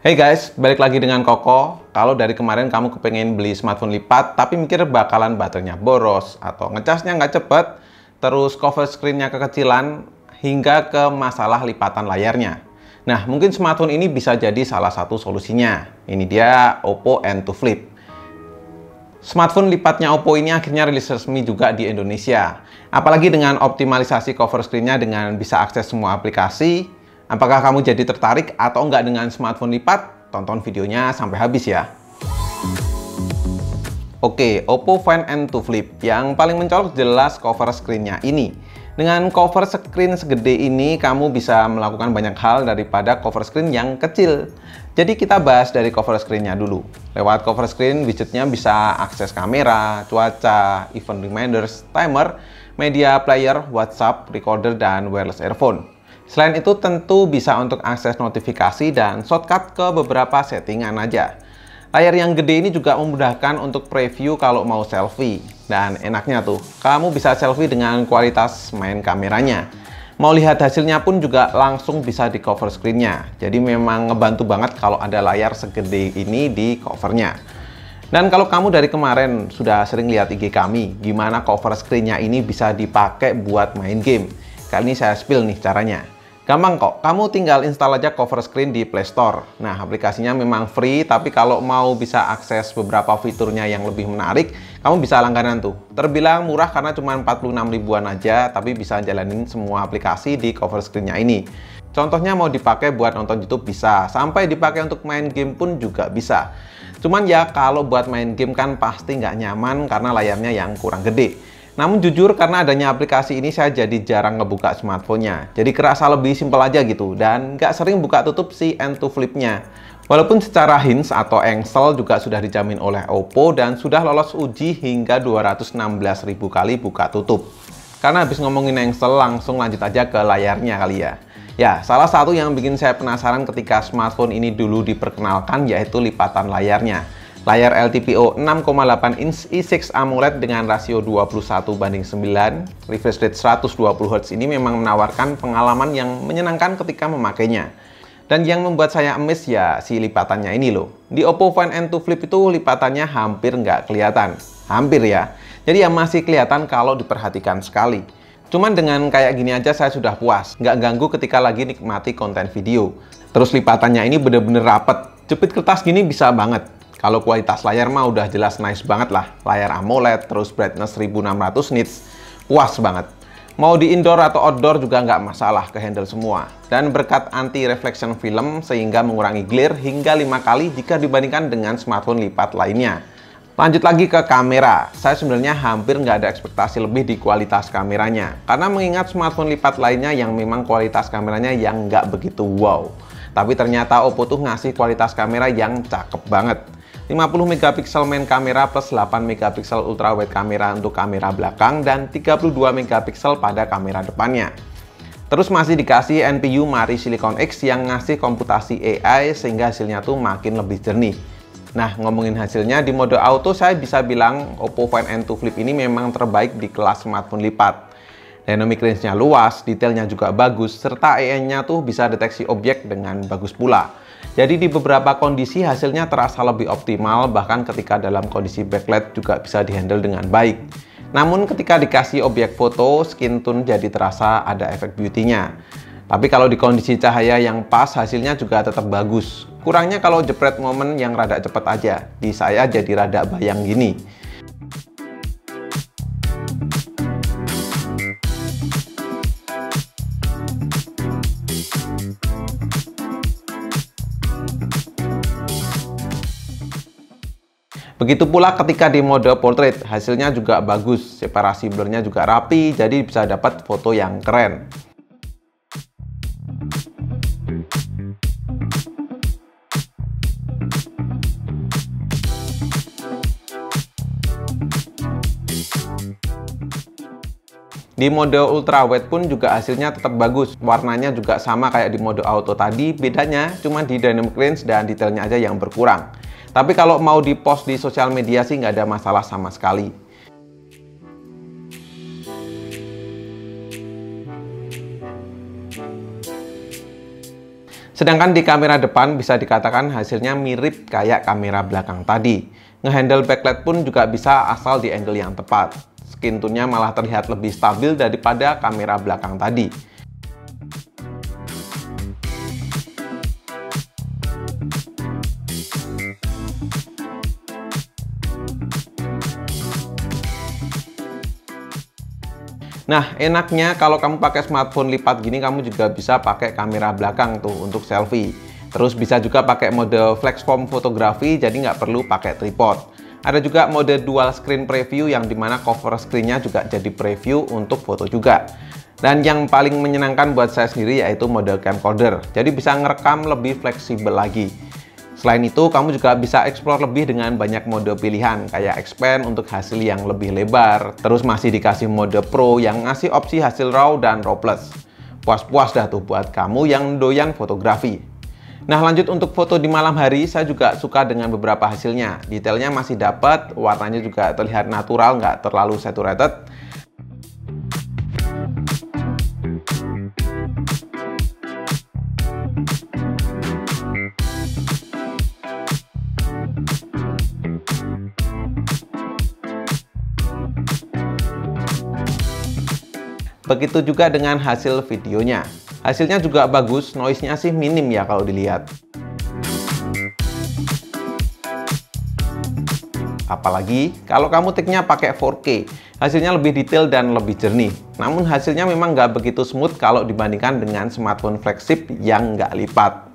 Hey guys, balik lagi dengan Koko. Kalau dari kemarin kamu kepengen beli smartphone lipat, tapi mikir bakalan baterainya boros, atau ngecasnya nggak cepet, terus cover screen-nya kekecilan, hingga ke masalah lipatan layarnya. Nah, mungkin smartphone ini bisa jadi salah satu solusinya. Ini dia Oppo N2 Flip. Smartphone lipatnya Oppo ini akhirnya rilis resmi juga di Indonesia. Apalagi dengan optimalisasi cover screen-nya dengan bisa akses semua aplikasi. Apakah kamu jadi tertarik atau enggak dengan smartphone lipat? Tonton videonya sampai habis ya. Oke, Oppo Find N2 Flip. Yang paling mencolok jelas cover screen-nya ini. Dengan cover screen segede ini, kamu bisa melakukan banyak hal daripada cover screen yang kecil. Jadi kita bahas dari cover screen-nya dulu. Lewat cover screen, widgetnya bisa akses kamera, cuaca, event reminders, timer, media player, WhatsApp, recorder, dan wireless earphone. Selain itu tentu bisa untuk akses notifikasi dan shortcut ke beberapa settingan aja. Layar yang gede ini juga memudahkan untuk preview kalau mau selfie. Dan enaknya tuh, kamu bisa selfie dengan kualitas main kameranya. Mau lihat hasilnya pun juga langsung bisa di cover screen-nya. Jadi memang ngebantu banget kalau ada layar segede ini di covernya. Dan kalau kamu dari kemarin sudah sering lihat IG kami, gimana cover screen-nya ini bisa dipakai buat main game. Kali ini saya spill nih caranya. Gampang kok, kamu tinggal install aja cover screen di Play Store. Nah, aplikasinya memang free, tapi kalau mau bisa akses beberapa fiturnya yang lebih menarik, kamu bisa langganan tuh. Terbilang murah karena cuma 46 ribuan aja, tapi bisa jalanin semua aplikasi di cover screen-nya ini. Contohnya mau dipakai buat nonton YouTube bisa, sampai dipakai untuk main game pun juga bisa. Cuman ya kalau buat main game kan pasti nggak nyaman karena layarnya yang kurang gede. Namun jujur karena adanya aplikasi ini saya jadi jarang ngebuka smartphone-nya. Jadi kerasa lebih simpel aja gitu dan nggak sering buka tutup si N2 Flip-nya. Walaupun secara hints atau engsel juga sudah dijamin oleh Oppo dan sudah lolos uji hingga 216.000 kali buka tutup. Karena habis ngomongin engsel langsung lanjut aja ke layarnya kali ya. Ya, salah satu yang bikin saya penasaran ketika smartphone ini dulu diperkenalkan yaitu lipatan layarnya. Layar LTPO 6,8 inch i6 AMOLED dengan rasio 21:9, refresh rate 120Hz ini memang menawarkan pengalaman yang menyenangkan ketika memakainya. Dan yang membuat saya amazed ya si lipatannya ini loh. Di Oppo Find N2 Flip itu lipatannya hampir nggak kelihatan. Hampir ya. Jadi ya masih kelihatan kalau diperhatikan sekali. Cuman dengan kayak gini aja saya sudah puas. Nggak ganggu ketika lagi nikmati konten video. Terus lipatannya ini bener-bener rapet. Jepit kertas gini bisa banget. Kalau kualitas layar mah udah jelas nice banget lah. Layar AMOLED, terus brightness 1600 nits, puas banget. Mau di indoor atau outdoor juga nggak masalah, ke handle semua. Dan berkat anti-reflection film sehingga mengurangi glare hingga 5 kali jika dibandingkan dengan smartphone lipat lainnya. Lanjut lagi ke kamera. Saya sebenarnya hampir nggak ada ekspektasi lebih di kualitas kameranya. Karena mengingat smartphone lipat lainnya yang memang kualitas kameranya yang nggak begitu wow. Tapi ternyata Oppo tuh ngasih kualitas kamera yang cakep banget. 50 megapiksel main kamera plus 8 megapiksel ultra wide kamera untuk kamera belakang dan 32 megapiksel pada kamera depannya. Terus masih dikasih NPU Mari Silicon X yang ngasih komputasi AI sehingga hasilnya tuh makin lebih jernih. Nah, ngomongin hasilnya di mode auto saya bisa bilang Oppo Find N2 Flip ini memang terbaik di kelas smartphone lipat. Dynamic range-nya luas, detailnya juga bagus, serta AI-nya tuh bisa deteksi objek dengan bagus pula. Jadi di beberapa kondisi hasilnya terasa lebih optimal, bahkan ketika dalam kondisi backlight juga bisa dihandle dengan baik. Namun ketika dikasih objek foto, skin tone jadi terasa ada efek beauty-nya. Tapi kalau di kondisi cahaya yang pas, hasilnya juga tetap bagus. Kurangnya kalau jepret momen yang rada cepet aja, di saya jadi rada bayang gini. Begitu pula ketika di mode portrait, hasilnya juga bagus, separasi blurnya juga rapi, jadi bisa dapat foto yang keren. Di mode ultra wide pun juga hasilnya tetap bagus, warnanya juga sama kayak di mode auto tadi, bedanya cuma di dynamic range dan detailnya aja yang berkurang. Tapi kalau mau di-post di sosial media sih nggak ada masalah sama sekali. Sedangkan di kamera depan bisa dikatakan hasilnya mirip kayak kamera belakang tadi. Ngehandle backlight pun juga bisa asal di angle yang tepat. Skin tone-nya malah terlihat lebih stabil daripada kamera belakang tadi. Nah, enaknya kalau kamu pakai smartphone lipat gini, kamu juga bisa pakai kamera belakang tuh untuk selfie. Terus bisa juga pakai mode flex form fotografi, jadi nggak perlu pakai tripod. Ada juga mode dual screen preview yang dimana cover screen-nya juga jadi preview untuk foto juga. Dan yang paling menyenangkan buat saya sendiri yaitu mode camcorder, jadi bisa ngerekam lebih fleksibel lagi. Selain itu, kamu juga bisa explore lebih dengan banyak mode pilihan, kayak expand untuk hasil yang lebih lebar, terus masih dikasih mode pro yang ngasih opsi hasil RAW dan RAW+. Puas-puas dah tuh buat kamu yang doyan fotografi. Nah, lanjut untuk foto di malam hari, saya juga suka dengan beberapa hasilnya. Detailnya masih dapat, warnanya juga terlihat natural, nggak terlalu saturated. Begitu juga dengan hasil videonya. Hasilnya juga bagus, noise-nya sih minim ya kalau dilihat. Apalagi kalau kamu take-nya pakai 4K, hasilnya lebih detail dan lebih jernih. Namun hasilnya memang nggak begitu smooth kalau dibandingkan dengan smartphone flagship yang nggak lipat.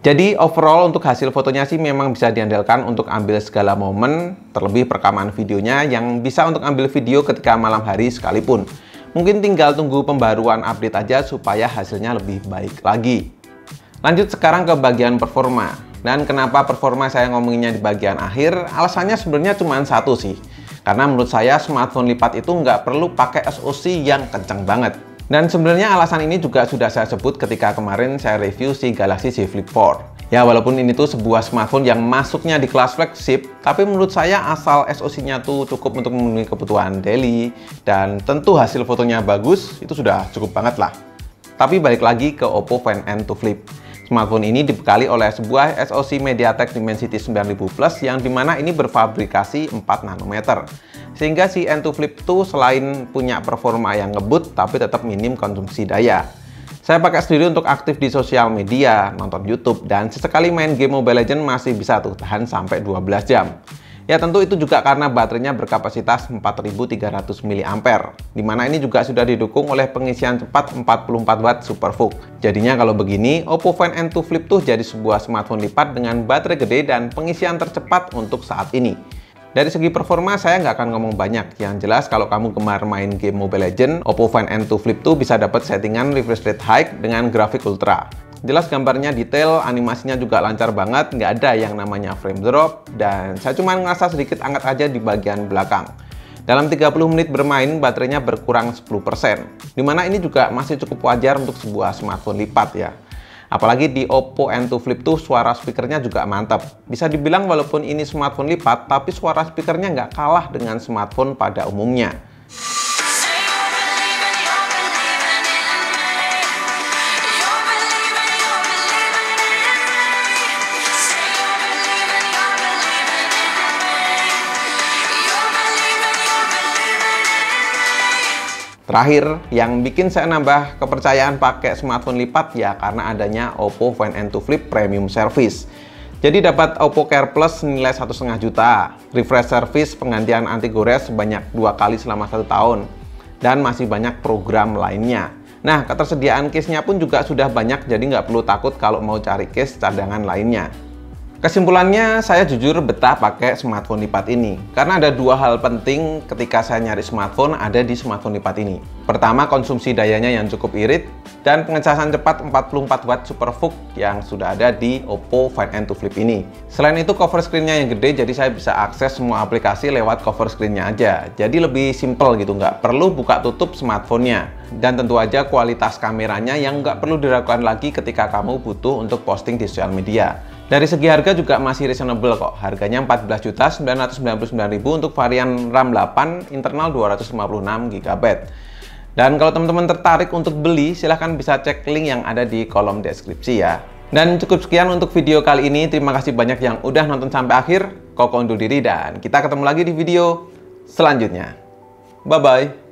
Jadi overall untuk hasil fotonya sih memang bisa diandalkan untuk ambil segala momen, terlebih perekaman videonya yang bisa untuk ambil video ketika malam hari sekalipun. Mungkin tinggal tunggu pembaruan update aja supaya hasilnya lebih baik lagi. Lanjut sekarang ke bagian performa. Dan kenapa performa saya ngomonginnya di bagian akhir? Alasannya sebenarnya cuma satu sih. Karena menurut saya smartphone lipat itu nggak perlu pakai SoC yang kenceng banget. Dan sebenarnya alasan ini juga sudah saya sebut ketika kemarin saya review si Galaxy Z Flip 4. Ya, walaupun ini tuh sebuah smartphone yang masuknya di kelas flagship, tapi menurut saya asal SoC-nya tuh cukup untuk memenuhi kebutuhan daily dan tentu hasil fotonya bagus, itu sudah cukup banget lah. Tapi balik lagi ke Oppo Find N2 Flip. Smartphone ini dibekali oleh sebuah SoC MediaTek Dimensity 9000 Plus yang dimana ini berfabrikasi 4 nanometer. Sehingga si N2 Flip itu selain punya performa yang ngebut, tapi tetap minim konsumsi daya. Saya pakai sendiri untuk aktif di sosial media, nonton YouTube, dan sesekali main game Mobile Legends masih bisa tuh tahan sampai 12 jam. Ya tentu itu juga karena baterainya berkapasitas 4300 mAh, dimana ini juga sudah didukung oleh pengisian cepat 44 Watt SuperVOOC. Jadinya kalau begini, Oppo Find N2 Flip tuh jadi sebuah smartphone lipat dengan baterai gede dan pengisian tercepat untuk saat ini. Dari segi performa saya nggak akan ngomong banyak, yang jelas kalau kamu gemar main game Mobile Legends, Oppo Find N2 Flip tuh bisa dapat settingan refresh rate high dengan grafik ultra. Jelas gambarnya detail, animasinya juga lancar banget, nggak ada yang namanya frame drop, dan saya cuma ngerasa sedikit hangat aja di bagian belakang. Dalam 30 menit bermain, baterainya berkurang 10%, dimana ini juga masih cukup wajar untuk sebuah smartphone lipat ya. Apalagi di Oppo N2 Flip tuh suara speakernya juga mantap. Bisa dibilang walaupun ini smartphone lipat, tapi suara speakernya nggak kalah dengan smartphone pada umumnya. Terakhir, yang bikin saya nambah kepercayaan pakai smartphone lipat ya karena adanya Oppo Find N2 Flip Premium Service. Jadi dapat Oppo Care Plus nilai 1,5 juta, refresh service penggantian anti gores sebanyak 2 kali selama 1 tahun, dan masih banyak program lainnya. Nah, ketersediaan case-nya pun juga sudah banyak, jadi nggak perlu takut kalau mau cari case cadangan lainnya. Kesimpulannya, saya jujur betah pakai smartphone lipat ini. Karena ada dua hal penting ketika saya nyari smartphone ada di smartphone lipat ini. Pertama, konsumsi dayanya yang cukup irit, dan pengecasan cepat 44 Watt Super VOOC yang sudah ada di Oppo Find N2 Flip ini. Selain itu, cover screen-nya yang gede, jadi saya bisa akses semua aplikasi lewat cover screen-nya aja. Jadi lebih simple gitu, nggak perlu buka tutup smartphone-nya. Dan tentu aja kualitas kameranya yang nggak perlu diragukan lagi ketika kamu butuh untuk posting di sosial media. Dari segi harga juga masih reasonable kok. Harganya 14.999.000 untuk varian RAM 8 internal 256 GB. Dan kalau teman-teman tertarik untuk beli, silahkan bisa cek link yang ada di kolom deskripsi ya. Dan cukup sekian untuk video kali ini. Terima kasih banyak yang udah nonton sampai akhir. Koko undur diri dan kita ketemu lagi di video selanjutnya. Bye-bye.